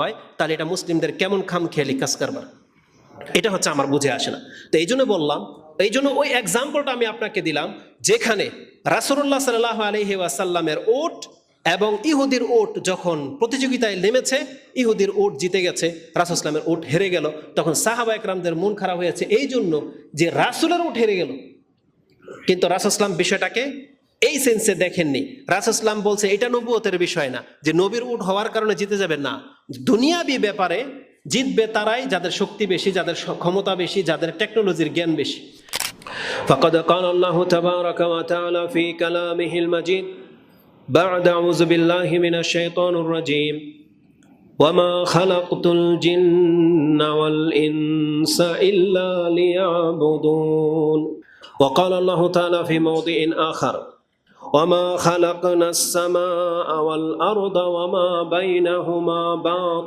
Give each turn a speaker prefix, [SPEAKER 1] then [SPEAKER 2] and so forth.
[SPEAKER 1] হয়, তাহলে এটা মুসলিমদের কেমন খামখেয়ালি কাজ কারবার, এটা হচ্ছে আমার বুঝে আসে না। তো এই জন্য বললাম, এই জন্য ওই এক্সাম্পলটা আমি আপনাকে দিলাম যেখানে রাসূলুল্লাহ সাল্লাল্লাহু আলাইহি ওয়াসাল্লামের ওট এবং ইহুদির ওট যখন প্রতিযোগিতায় নেমেছে, ইহুদির ওট জিতে গেছে, রাসূল ইসলামের ওট হেরে গেল, তখন সাহাবা একরামদের মন খারাপ হয়েছে এই জন্য যে রাসূলের ওট হেরে গেল। কিন্তু রাসূল ইসলাম বিষয়টাকে এই সেন্সে দেখেননি। রাসূল ইসলাম বলছে এটা নবুয়তের বিষয় না যে নবীর উট হওয়ার কারণে জিতে যাবে, না, দুনিয়াবি ব্যাপারে জিতবে তারাই যাদের শক্তি বেশি, যাদের ক্ষমতা বেশি, যাদের টেকনোলজির জ্ঞান বেশি। ফাকাদ ক্বালা আল্লাহু তাবারাকা ওয়া তাআলা ফি কালামিহিল মাজিদ বা'দা আউযু বিল্লাহি মিনাশ শাইতানির রাজীম ওয়ামা খালাকতুল জিন্না ওয়াল ইনসা ইল্লা লিয়াবুদুন। وقال الله تعالى في موضع آخر وما خلقنا السماء والأرض وما بينهما باطلا